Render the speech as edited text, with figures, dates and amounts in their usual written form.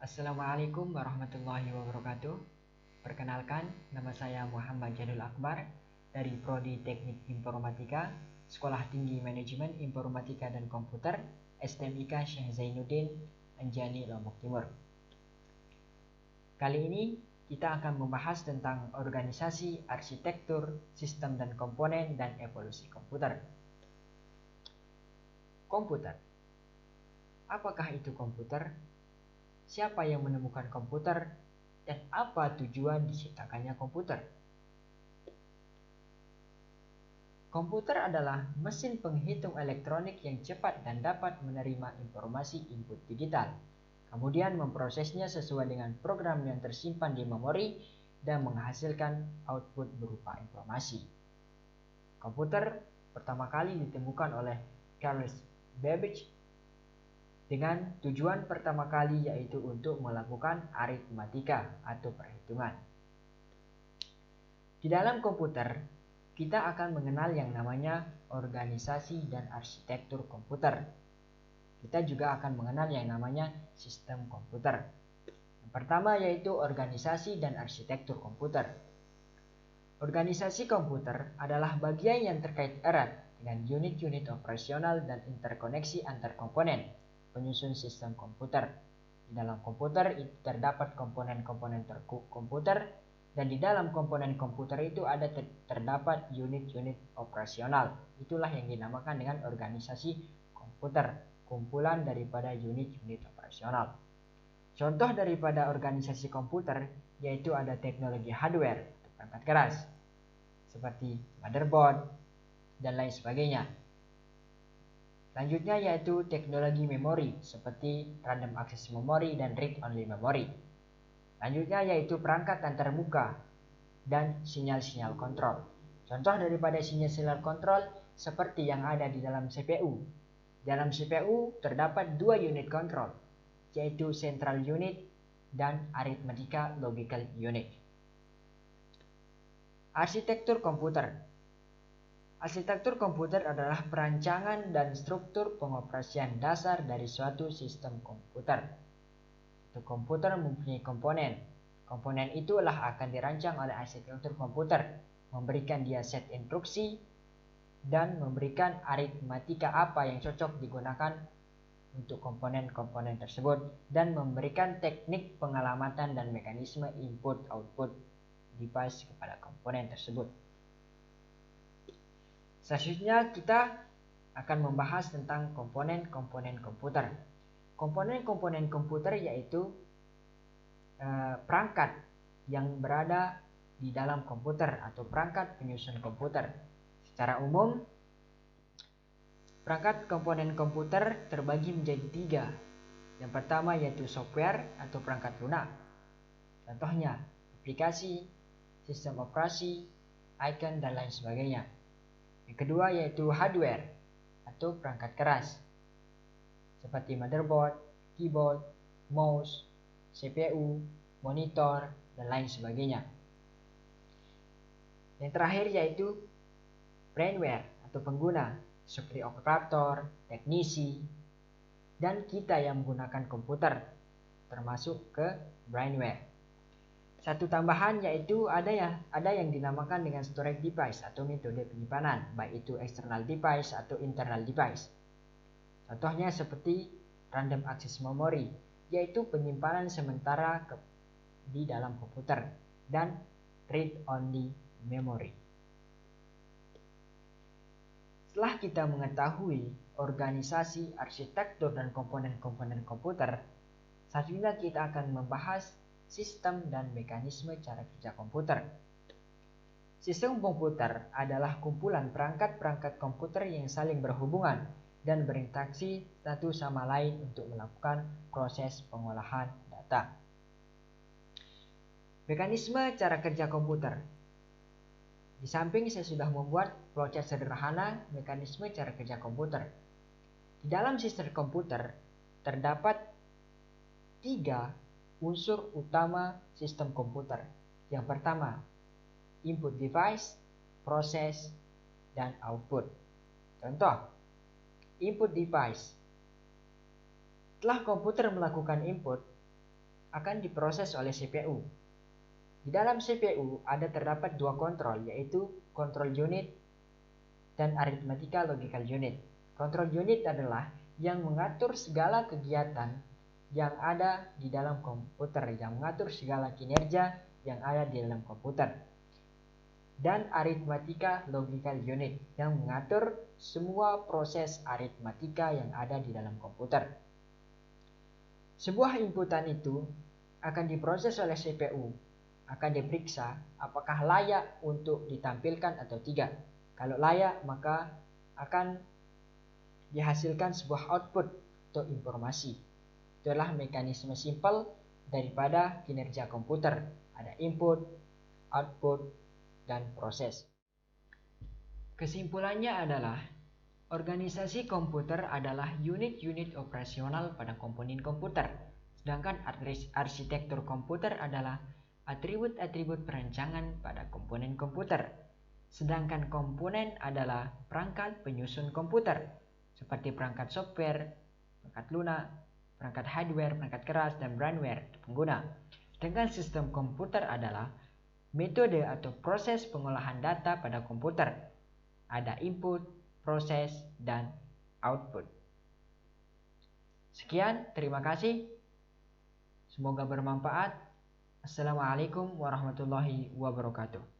Assalamualaikum warahmatullahi wabarakatuh. Perkenalkan, nama saya Muhammad Jadul Akbar dari Prodi Teknik Informatika, Sekolah Tinggi Manajemen Informatika dan Komputer, STMIK Syekh Zainuddin, Anjani, Lombok Timur. Kali ini kita akan membahas tentang organisasi, arsitektur, sistem dan komponen, dan evolusi komputer. Komputer. Apakah itu komputer? Siapa yang menemukan komputer? Dan apa tujuan diciptakannya komputer? Komputer adalah mesin penghitung elektronik yang cepat dan dapat menerima informasi input digital, kemudian memprosesnya sesuai dengan program yang tersimpan di memori dan menghasilkan output berupa informasi. Komputer pertama kali ditemukan oleh Charles Babbage dengan tujuan pertama kali yaitu untuk melakukan aritmatika atau perhitungan. Di dalam komputer, kita akan mengenal yang namanya organisasi dan arsitektur komputer. Kita juga akan mengenal yang namanya sistem komputer. Yang pertama yaitu organisasi dan arsitektur komputer. Organisasi komputer adalah bagian yang terkait erat dengan unit-unit operasional dan interkoneksi antar komponen penyusun sistem komputer. Di dalam komputer itu terdapat komponen-komponen komputer, dan di dalam komponen komputer itu ada terdapat unit-unit operasional. Itulah yang dinamakan dengan organisasi komputer, kumpulan daripada unit-unit operasional. Contoh daripada organisasi komputer yaitu ada teknologi hardware atau perangkat keras seperti motherboard dan lain sebagainya. Selanjutnya yaitu teknologi memori seperti random access memory dan read-only memory. Selanjutnya yaitu perangkat antarmuka dan sinyal-sinyal kontrol. Contoh daripada sinyal-sinyal kontrol seperti yang ada di dalam CPU. Dalam CPU terdapat dua unit kontrol, yaitu central unit dan arithmetic logical unit. Arsitektur komputer. Arsitektur komputer adalah perancangan dan struktur pengoperasian dasar dari suatu sistem komputer. Untuk komputer mempunyai komponen. Komponen itulah akan dirancang oleh arsitektur komputer, memberikan dia set instruksi dan memberikan aritmatika apa yang cocok digunakan untuk komponen-komponen tersebut dan memberikan teknik pengalamatan dan mekanisme input-output device kepada komponen tersebut. Selanjutnya kita akan membahas tentang komponen-komponen komputer. Komponen-komponen komputer yaitu perangkat yang berada di dalam komputer atau perangkat penyusun komputer. Secara umum, perangkat komponen komputer terbagi menjadi tiga. Yang pertama yaitu software atau perangkat lunak. Contohnya aplikasi, sistem operasi, icon, dan lain sebagainya. Yang kedua yaitu hardware atau perangkat keras seperti motherboard, keyboard, mouse, CPU, monitor, dan lain sebagainya. Yang terakhir yaitu brainware atau pengguna seperti operator, teknisi, dan kita yang menggunakan komputer termasuk ke brainware. Satu tambahan yaitu ada yang dinamakan dengan storage device atau metode penyimpanan, baik itu external device atau internal device. Contohnya seperti random access memory, yaitu penyimpanan sementara di dalam komputer, dan read-only memory. Setelah kita mengetahui organisasi, arsitektur, dan komponen-komponen komputer, selanjutnya kita akan membahas sistem dan mekanisme cara kerja komputer. Sistem komputer adalah kumpulan perangkat-perangkat komputer yang saling berhubungan dan berinteraksi satu sama lain untuk melakukan proses pengolahan data. Mekanisme cara kerja komputer. Di samping saya sudah membuat flowchart sederhana mekanisme cara kerja komputer. Di dalam sistem komputer terdapat tiga unsur utama sistem komputer. Yang pertama, input device, proses, dan output. Contoh, input device. Setelah komputer melakukan input, akan diproses oleh CPU. Di dalam CPU terdapat dua kontrol, yaitu kontrol unit dan arithmetic logical unit. Kontrol unit adalah yang mengatur segala kegiatan yang ada di dalam komputer, yang mengatur segala kinerja yang ada di dalam komputer. Dan arithmetic logical unit yang mengatur semua proses aritmatika yang ada di dalam komputer. Sebuah inputan itu akan diproses oleh CPU, akan diperiksa apakah layak untuk ditampilkan atau tidak. Kalau layak, maka akan dihasilkan sebuah output atau informasi. Itulah mekanisme simpel daripada kinerja komputer. Ada input, output, dan proses. Kesimpulannya adalah organisasi komputer adalah unit-unit operasional pada komponen komputer, sedangkan arsitektur komputer adalah atribut-atribut perancangan pada komponen komputer. Sedangkan komponen adalah perangkat penyusun komputer, seperti perangkat software, perangkat lunak, perangkat hardware, perangkat keras, dan firmware pengguna. Sedangkan sistem komputer adalah metode atau proses pengolahan data pada komputer. Ada input, proses, dan output. Sekian, terima kasih. Semoga bermanfaat. Assalamualaikum warahmatullahi wabarakatuh.